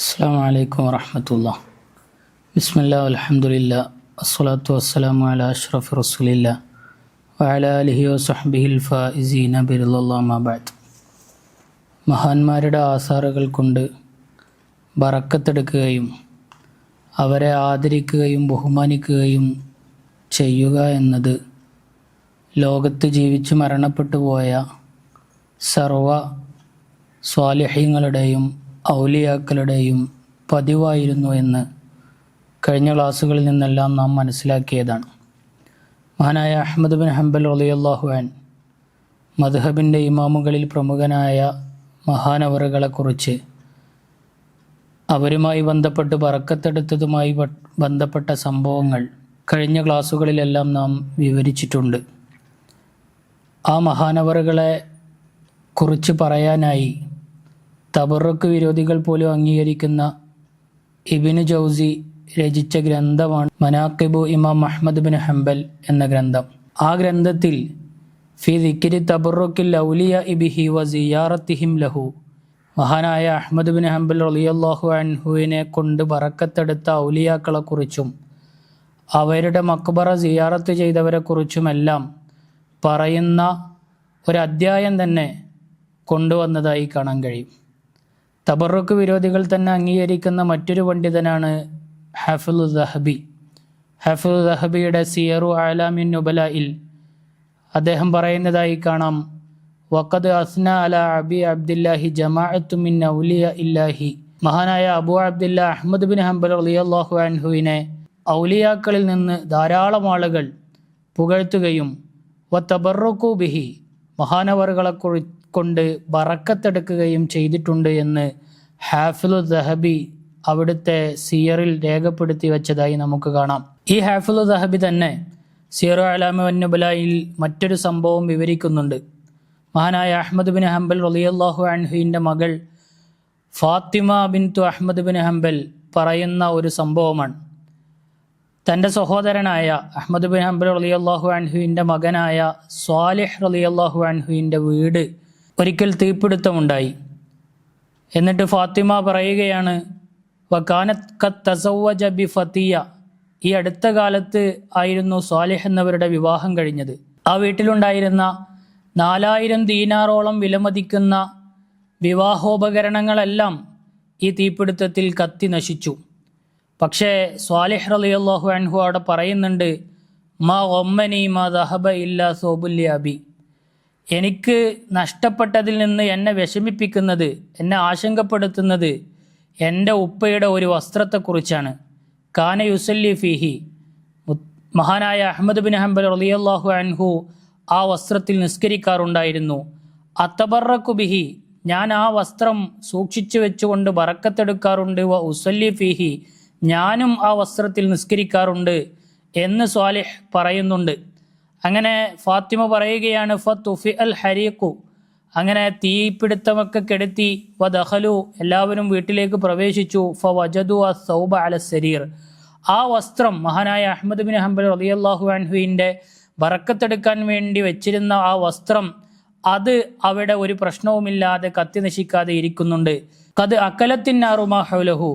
അസ്സലാമു അലൈക്കും വറഹ്മത്തുള്ളാഹി. ബിസ്മില്ലാഹി വൽഹംദുലില്ലാഹി വസ്സലാത്തു വസ്സലാമു അലാ അഷ്റഫി റസൂലില്ലാഹി വഅലാ ആലിഹി വസഹ്ബിഹിൽ ഫായിസീന ബിറിളല്ലാഹി അമ്മാ ബഅദ്. മഹാന്മാരുടെ ആസാറുകൾ കൊണ്ട് ബറക്കത്തെടുക്കുകയും അവരെ ആദരിക്കുകയും ബഹുമാനിക്കുകയും ചെയ്യുക എന്നത് ലോകത്ത് ജീവിച്ച് മരണപ്പെട്ടു പോയ സർവ സ്വാലിഹീങ്ങളുടെയും ഔലിയാക്കളുടെയും പതിവായിരുന്നു എന്ന് കഴിഞ്ഞ ക്ലാസ്സുകളിൽ നിന്നെല്ലാം നാം മനസ്സിലാക്കിയതാണ്. മഹാനായ അഹ്മദ് ബിൻ ഹംബൽ റളിയല്ലാഹു അൻഹു മദ്ഹബിൻ്റെ ഇമാമുകളിൽ പ്രമുഖനായ മഹാനവറുകളെക്കുറിച്ച് അവരുമായി ബന്ധപ്പെട്ട് ബറക്കത്തെടുത്തതുമായി ബന്ധപ്പെട്ട സംഭവങ്ങൾ കഴിഞ്ഞ ക്ലാസ്സുകളിലെല്ലാം നാം വിവരിച്ചിട്ടുണ്ട്. ആ മഹാനവറുകളെ കുറിച്ച് പറയാനായി തബറുക്ക് വിരോധികൾ പോലും അംഗീകരിക്കുന്ന ഇബ്നു ജൗസി രചിച്ച ഗ്രന്ഥമാണ് മനാഖിബു ഇമാം അഹ്മദ് ബിൻ ഹംബൽ എന്ന ഗ്രന്ഥം. ആ ഗ്രന്ഥത്തിൽ ഫി ദിക്രി തബറുക്കിൽ ഔലിയാഇ ബിഹി വ സിയാറത്തിഹിം ലഹു, മഹാനായ അഹ്മദ് ബിൻ ഹംബൽ റളിയല്ലാഹു അൻഹുവിനെ കൊണ്ട് ബറക്കത്തെടുത്ത ഔലിയാക്കളെക്കുറിച്ചും അവരുടെ മക്ബറ സിയാറത്ത് ചെയ്തവരെക്കുറിച്ചുമെല്ലാം പറയുന്ന ഒരധ്യായം തന്നെ കൊണ്ടുവന്നതായി കാണാൻ കഴിയും. തബറുക്ക് വിരോധികൾ തന്നെ അംഗീകരിക്കുന്ന മറ്റൊരു പണ്ഡിതനാണ് ഹാഫിളു ദഹബി. ഹാഫിളു ദഹബിയുടെ സിയറു അലാമിൻ നുബലയിൽ അദ്ദേഹം പറയുന്നതായി കാണാം, വഖദ് അസ്ന അല അബി അബ്ദില്ലാഹി ജമാഅത്തു മിൻ ഔലിയ ഇല്ലാഹി, മഹാനായ Abu Abdillah Ahmad bin Hanbal റളിയല്ലാഹു അൻഹുവിനെ ഔലിയാക്കളിൽ നിന്ന് ധാരാളം ആളുകൾ പുകഴ്ത്തുകയും വ തബറുക്കു ബിഹി, മഹാനവറുകളെ കൊണ്ട് ബറക്കത്തെടുക്കുകയും ചെയ്തിട്ടുണ്ട് എന്ന് ഹാഫിളു ദഹബി അവിടുത്തെ സിയറിൽ രേഖപ്പെടുത്തി വെച്ചതായി നമുക്ക് കാണാം. ഈ ഹാഫിളു ദഹബി തന്നെ സിയറു അലാമി വന്നുബലായിൽ മറ്റൊരു സംഭവം വിവരിക്കുന്നുണ്ട്. മഹാനായ അഹ്മദ് ബിൻ ഹംബൽ റളിയല്ലാഹു അൻഹുവിൻ്റെ മകൾ ഫാത്തിമ ബിൻതു അഹ്മദ് ബിൻ ഹംബൽ പറയുന്ന ഒരു സംഭവമാണ്. തൻ്റെ സഹോദരനായ അഹ്മദ് ബിൻ ഹംബൽ റളിയല്ലാഹു അൻഹുവിൻ്റെ മകനായ സ്വാലിഹ് റളിയല്ലാഹു അൻഹുവിൻ്റെ വീട് ഒരിക്കൽ തീപിടുത്തമുണ്ടായി. എന്നിട്ട് ഫാത്തിമ പറയുകയാണ്, വകാനത് ഖദ് തസവ്വജ ബി ഫതിയ, ഈ അടുത്ത കാലത്ത് ആയിരുന്നു സ്വാലിഹ് എന്നവരുടെ വിവാഹം കഴിഞ്ഞത്. ആ വീട്ടിലുണ്ടായിരുന്ന 4000 ദീനാറോളം വിലമതിക്കുന്ന വിവാഹോപകരണങ്ങളെല്ലാം ഈ തീപിടുത്തത്തിൽ കത്തി നശിച്ചു. പക്ഷേ സ്വാലിഹ് റളിയല്ലാഹു അൻഹു അവിടെ പറയുന്നുണ്ട്, മാ ഗമ്മനി മാ ദഹബ ഇല്ലാ സൗബുൽ അബി, എനിക്ക് നഷ്ടപ്പെട്ടതിൽ നിന്ന് എന്നെ വിഷമിപ്പിക്കുന്നത്, എന്നെ ആശങ്കപ്പെടുത്തുന്നത് എൻ്റെ ഉപ്പയുടെ ഒരു വസ്ത്രത്തെക്കുറിച്ചാണ്. കാന യുസല്ലി ഫീഹി, മഹാനായ അഹ്മദ് ബിൻ ഹംബൽ റളിയല്ലാഹു അൻഹു ആ വസ്ത്രത്തിൽ നിസ്കരിക്കാറുണ്ടായിരുന്നു. അത്തബറക്കു ബിഹി, ഞാൻ ആ വസ്ത്രം സൂക്ഷിച്ചു വെച്ചുകൊണ്ട് ബറക്കത്തെടുക്കാറുണ്ട്. വ ഉസല്ലി ഫീഹി, ഞാനും ആ വസ്ത്രത്തിൽ നിസ്കരിക്കാറുണ്ട് എന്ന് സ്വാലിഹ് പറയുന്നുണ്ട്. അങ്ങനെ ഫാത്തിമ പറയുകയാണ്, ഫതുഫി അൽ ഹരീഖു, അങ്ങനെ തീപിടുത്തമൊക്കെ കെടുത്തി. വ ദഖലു, എല്ലാവരും വീട്ടിലേക്ക് പ്രവേശിച്ചു. ഫവജദു അസ്സൗബ അല സരീർ, ആ വസ്ത്രം മഹാനായ അഹ്മദ് ബിൻ ഹംബൽ റളിയല്ലാഹു അൻഹുവിൻ്റെ ബറക്കത്തെടുക്കാൻ വേണ്ടി വെച്ചിരുന്ന ആ വസ്ത്രം, അത് അവിടെ ഒരു പ്രശ്നവുമില്ലാതെ കത്തി നശിക്കാതെ ഇരിക്കുന്നുണ്ട്. ഖദ് അകലത്തിന്നാറു മാ ഹൗലഹു,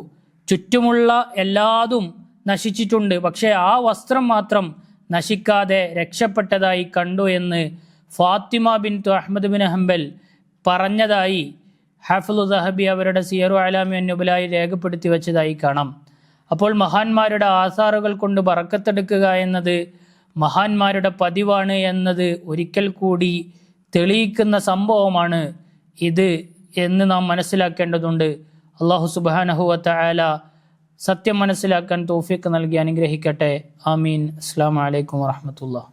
ചുറ്റുമുള്ള എല്ലാതും നശിച്ചിട്ടുണ്ട്, പക്ഷേ ആ വസ്ത്രം മാത്രം നശിക്കാതെ രക്ഷപ്പെട്ടതായി കണ്ടു എന്ന് ഫാത്തിമ ബിൻതു അഹ്മദ് ബിൻ ഹംബൽ പറഞ്ഞതായി ഹാഫിളു ദഹബി അവരുടെ സിയറു അലാമി നുബലായി രേഖപ്പെടുത്തി വെച്ചതായി കാണാം. അപ്പോൾ മഹാന്മാരുടെ ആസാറുകൾ കൊണ്ട് ബറക്കത്തെടുക്കുക എന്നത് മഹാന്മാരുടെ പതിവാണ് എന്നത് ഒരിക്കൽ കൂടി തെളിയിക്കുന്ന സംഭവമാണ് ഇത് എന്ന് നാം മനസ്സിലാക്കേണ്ടതുണ്ട്. അല്ലാഹു സുബ്ഹാനഹു വ തആല സത്യം മനസ്സിലാക്കാൻ തൗഫീഖ് നൽകി അനുഗ്രഹിക്കട്ടെ. ആമീൻ. അസ്സലാമു അലൈക്കും വറഹ്മത്തുള്ളാഹി.